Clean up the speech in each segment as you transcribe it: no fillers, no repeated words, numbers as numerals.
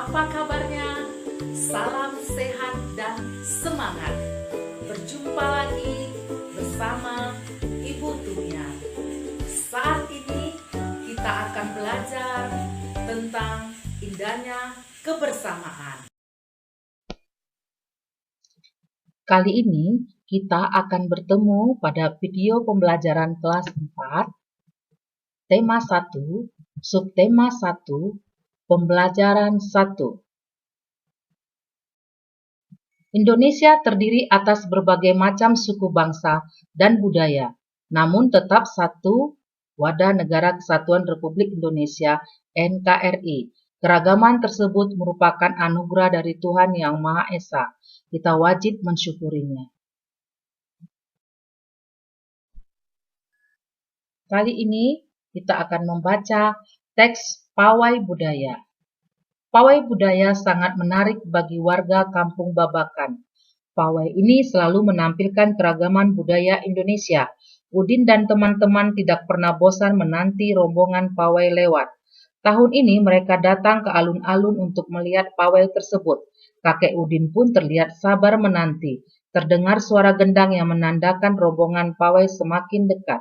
Apa kabarnya? Salam sehat dan semangat. Berjumpa lagi bersama Ibu Tumiar. Saat ini kita akan belajar tentang indahnya kebersamaan. Kali ini kita akan bertemu pada video pembelajaran kelas 4, tema 1, subtema 1, pembelajaran 1. Indonesia terdiri atas berbagai macam suku bangsa dan budaya, namun tetap satu wadah Negara Kesatuan Republik Indonesia (NKRI). Keragaman tersebut merupakan anugerah dari Tuhan Yang Maha Esa. Kita wajib mensyukurinya. Kali ini kita akan membaca teks Pawai Budaya. Pawai budaya sangat menarik bagi warga Kampung Babakan. Pawai ini selalu menampilkan keragaman budaya Indonesia. Udin dan teman-teman tidak pernah bosan menanti rombongan pawai lewat. Tahun ini mereka datang ke alun-alun untuk melihat pawai tersebut. Kakek Udin pun terlihat sabar menanti. Terdengar suara gendang yang menandakan rombongan pawai semakin dekat.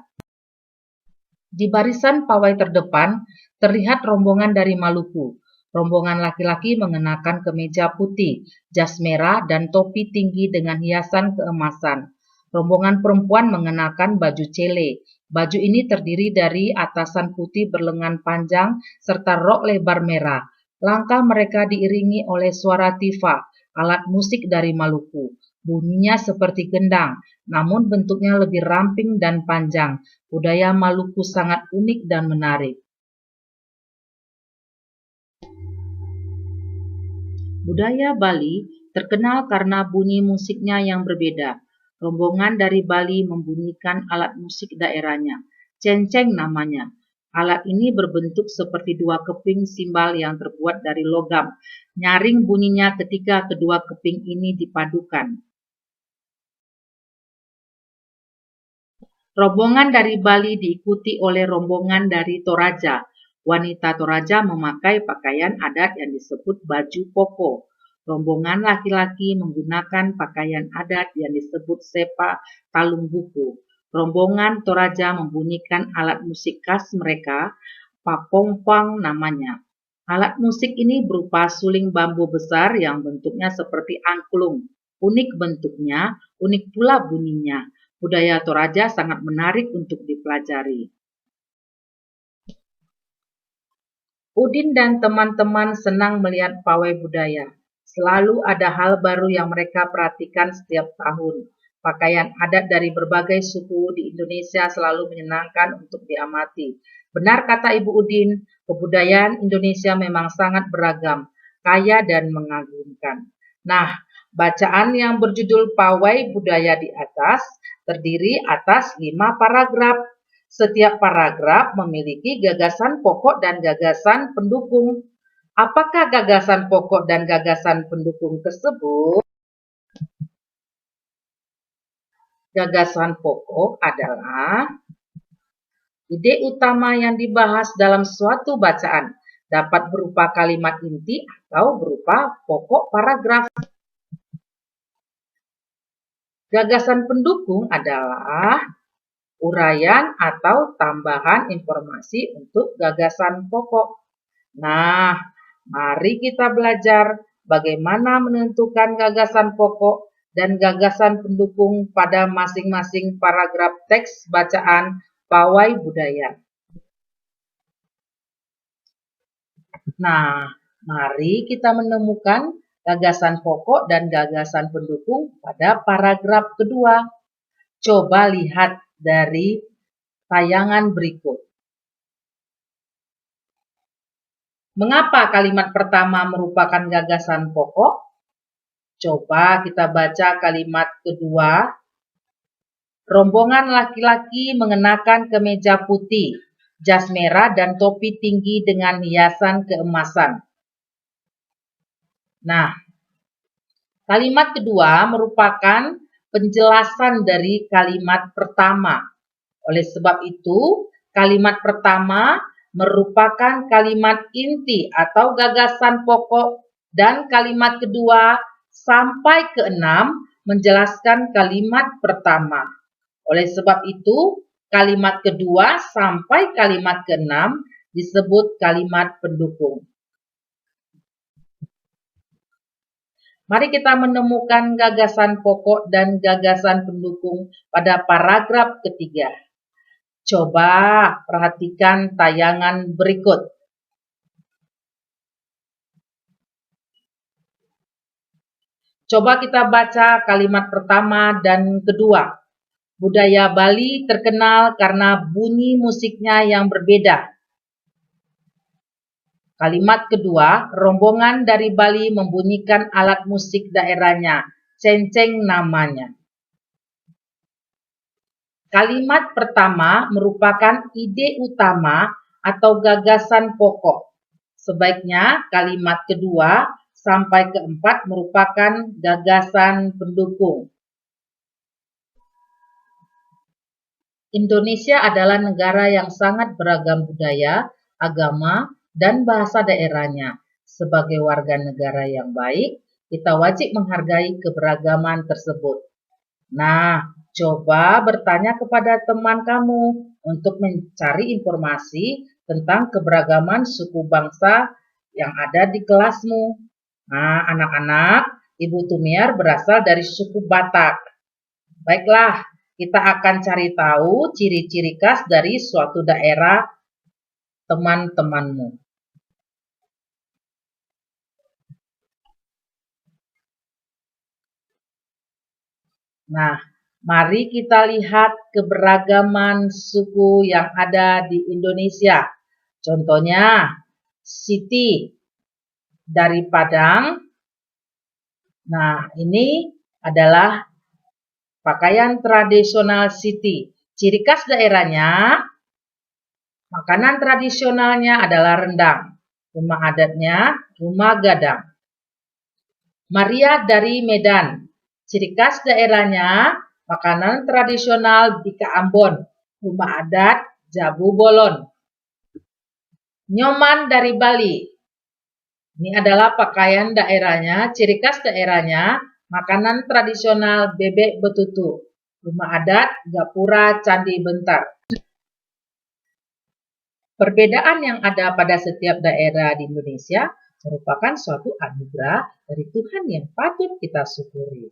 Di barisan pawai terdepan, terlihat rombongan dari Maluku. Rombongan laki-laki mengenakan kemeja putih, jas merah, dan topi tinggi dengan hiasan keemasan. Rombongan perempuan mengenakan baju cele. Baju ini terdiri dari atasan putih berlengan panjang serta rok lebar merah. Langkah mereka diiringi oleh suara tifa, alat musik dari Maluku. Bunyinya seperti gendang, namun bentuknya lebih ramping dan panjang. Budaya Maluku sangat unik dan menarik. Budaya Bali terkenal karena bunyi musiknya yang berbeda. Rombongan dari Bali membunyikan alat musik daerahnya, cenceng namanya. Alat ini berbentuk seperti dua keping simbal yang terbuat dari logam. Nyaring bunyinya ketika kedua keping ini dipadukan. Rombongan dari Bali diikuti oleh rombongan dari Toraja. Wanita Toraja memakai pakaian adat yang disebut baju koko. Rombongan laki-laki menggunakan pakaian adat yang disebut sepa talung buku. Rombongan Toraja membunyikan alat musik khas mereka, papongpang namanya. Alat musik ini berupa suling bambu besar yang bentuknya seperti angklung. Unik bentuknya, unik pula bunyinya. Budaya Toraja sangat menarik untuk dipelajari. Udin dan teman-teman senang melihat pawai budaya. Selalu ada hal baru yang mereka perhatikan setiap tahun. Pakaian adat dari berbagai suku di Indonesia selalu menyenangkan untuk diamati. Benar kata Ibu Udin, kebudayaan Indonesia memang sangat beragam, kaya dan mengagumkan. Nah, bacaan yang berjudul Pawai Budaya di atas terdiri atas 5 paragraf. Setiap paragraf memiliki gagasan pokok dan gagasan pendukung. Apakah gagasan pokok dan gagasan pendukung tersebut? Gagasan pokok adalah ide utama yang dibahas dalam suatu bacaan, dapat berupa kalimat inti atau berupa pokok paragraf. Gagasan pendukung adalah uraian atau tambahan informasi untuk gagasan pokok. Nah, mari kita belajar bagaimana menentukan gagasan pokok dan gagasan pendukung pada masing-masing paragraf teks bacaan Pawai Budaya. Nah, mari kita menemukan gagasan pokok dan gagasan pendukung pada paragraf kedua. Coba lihat dari tayangan berikut. Mengapa kalimat pertama merupakan gagasan pokok? Coba kita baca kalimat kedua. Rombongan laki-laki mengenakan kemeja putih, jas merah, dan topi tinggi dengan hiasan keemasan. Nah, kalimat kedua merupakan penjelasan dari kalimat pertama. Oleh sebab itu, kalimat pertama merupakan kalimat inti atau gagasan pokok Dan kalimat kedua sampai ke-6 menjelaskan kalimat pertama. Oleh sebab itu, kalimat kedua sampai kalimat ke-6 disebut kalimat pendukung. Mari kita menemukan gagasan pokok dan gagasan pendukung pada paragraf ketiga. Coba perhatikan tayangan berikut. Coba kita baca kalimat pertama dan kedua. Budaya Bali terkenal karena bunyi musiknya yang berbeda. Kalimat kedua, rombongan dari Bali membunyikan alat musik daerahnya, cenceng namanya. Kalimat pertama merupakan ide utama atau gagasan pokok. Sebaiknya kalimat kedua sampai keempat merupakan gagasan pendukung. Indonesia adalah negara yang sangat beragam budaya, agama, dan bahasa daerahnya. Sebagai warga negara yang baik, kita wajib menghargai keberagaman tersebut. Nah, coba bertanya kepada teman kamu untuk mencari informasi tentang keberagaman suku bangsa yang ada di kelasmu. Nah, anak-anak, Ibu Tumiar berasal dari suku Batak. Baiklah, kita akan cari tahu ciri-ciri khas dari suatu daerah teman-temanmu. Nah, mari kita lihat keberagaman suku yang ada di Indonesia. Contohnya, Siti dari Padang. Nah, ini adalah pakaian tradisional Siti. Ciri khas daerahnya, makanan tradisionalnya adalah rendang. Rumah adatnya, rumah gadang. Maria dari Medan. Ciri khas daerahnya, makanan tradisional Bika Ambon. Rumah adat, Jabu Bolon. Nyoman dari Bali. Ini adalah pakaian daerahnya, ciri khas daerahnya, makanan tradisional bebek betutu. Rumah adat, Gapura Candi Bentar. Perbedaan yang ada pada setiap daerah di Indonesia merupakan suatu anugerah dari Tuhan yang patut kita syukuri.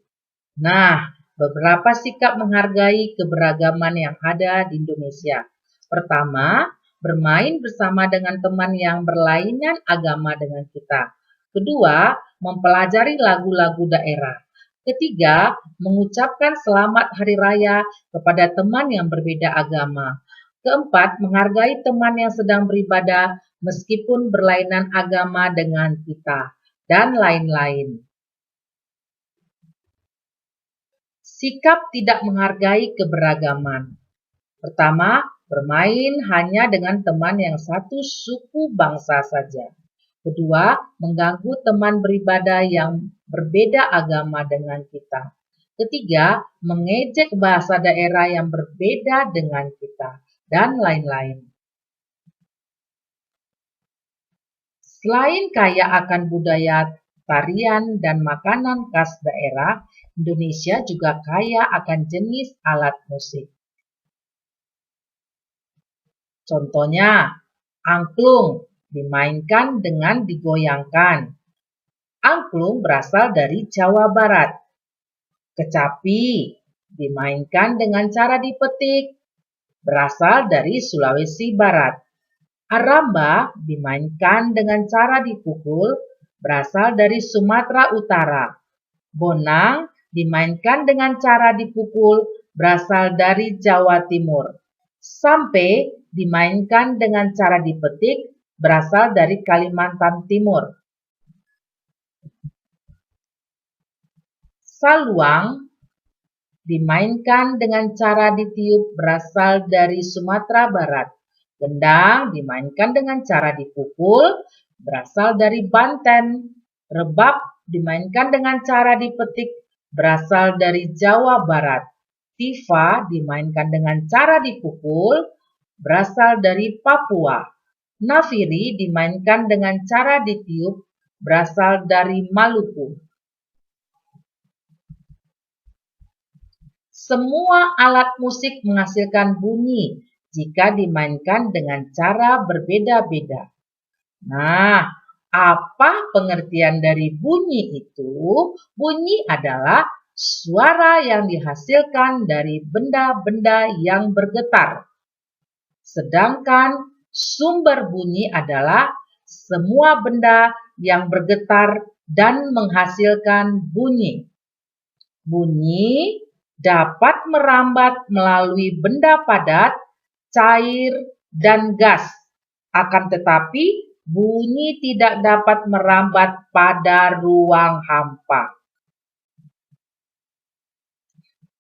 Nah, beberapa sikap menghargai keberagaman yang ada di Indonesia. Pertama, bermain bersama dengan teman yang berlainan agama dengan kita. Kedua, mempelajari lagu-lagu daerah. Ketiga, mengucapkan selamat hari raya kepada teman yang berbeda agama. Keempat, menghargai teman yang sedang beribadah meskipun berlainan agama dengan kita, dan lain-lain. Sikap tidak menghargai keberagaman. Pertama, bermain hanya dengan teman yang satu suku bangsa saja. Kedua, mengganggu teman beribadah yang berbeda agama dengan kita. Ketiga, mengejek bahasa daerah yang berbeda dengan kita, dan lain-lain. Selain kaya akan budaya, tarian, dan makanan khas daerah, Indonesia juga kaya akan jenis alat musik. Contohnya, angklung dimainkan dengan digoyangkan. Angklung berasal dari Jawa Barat. Kecapi dimainkan dengan cara dipetik, berasal dari Sulawesi Barat. Aramba dimainkan dengan cara dipukul, berasal dari Sumatera Utara. Bonang dimainkan dengan cara dipukul, berasal dari Jawa Timur. Sampai dimainkan dengan cara dipetik, berasal dari Kalimantan Timur. Saluang dimainkan dengan cara ditiup, berasal dari Sumatera Barat. Gendang dimainkan dengan cara dipukul, berasal dari Banten. Rebab dimainkan dengan cara dipetik, berasal dari Jawa Barat. Tifa dimainkan dengan cara dipukul, berasal dari Papua. Nafiri dimainkan dengan cara ditiup, berasal dari Maluku. Semua alat musik menghasilkan bunyi jika dimainkan dengan cara berbeda-beda. Nah, apa pengertian dari bunyi itu? Bunyi adalah suara yang dihasilkan dari benda-benda yang bergetar. Sedangkan sumber bunyi adalah semua benda yang bergetar dan menghasilkan bunyi. Bunyi dapat merambat melalui benda padat, cair, dan gas. Akan tetapi, bunyi tidak dapat merambat pada ruang hampa.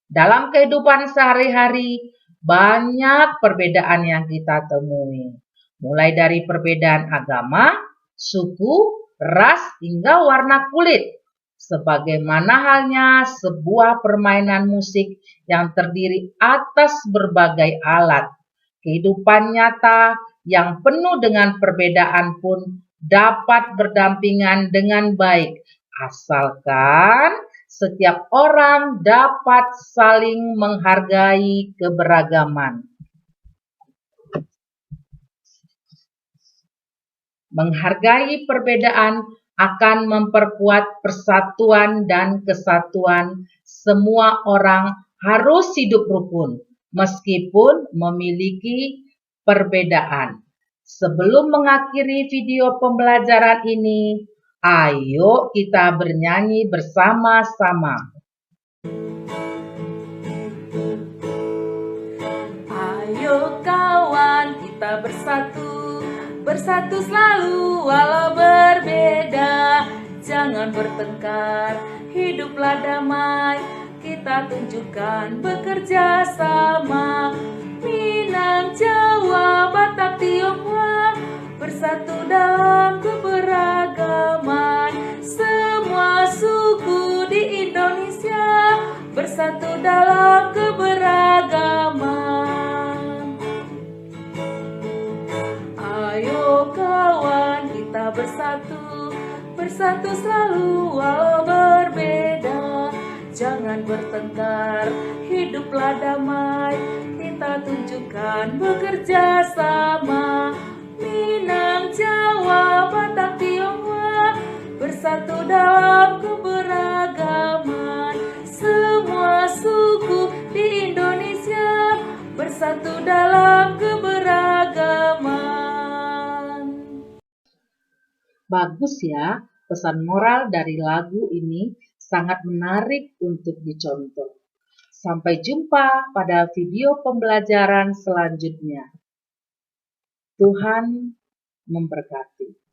Dalam kehidupan sehari-hari, banyak perbedaan yang kita temui. Mulai dari perbedaan agama, suku, ras, hingga warna kulit. Sebagaimana halnya sebuah permainan musik yang terdiri atas berbagai alat. Kehidupan nyata yang penuh dengan perbedaan pun dapat berdampingan dengan baik, asalkan setiap orang dapat saling menghargai keberagaman. Menghargai perbedaan akan memperkuat persatuan dan kesatuan. Semua orang harus hidup rukun, meskipun memiliki perbedaan. Sebelum mengakhiri video pembelajaran ini, ayo kita bernyanyi bersama-sama. Ayo kawan, kita bersatu selalu walau berbeda. Jangan bertengkar, hiduplah damai, kita tunjukkan bekerja sama. Minang, Jawa, Batak, Tionghoa, bersatu dalam keberagaman. Semua suku di Indonesia bersatu dalam keberagaman. Ayo kawan, kita bersatu selalu walau berbeda. Jangan bertengkar, hiduplah damai, kita tunjukkan bekerja sama. Minang, Jawa, Batak, Tionghoa, bersatu dalam keberagaman. Semua suku di Indonesia bersatu dalam keberagaman. Bagus ya, pesan moral dari lagu ini sangat menarik untuk dicontoh. Sampai jumpa pada video pembelajaran selanjutnya. Tuhan memberkati.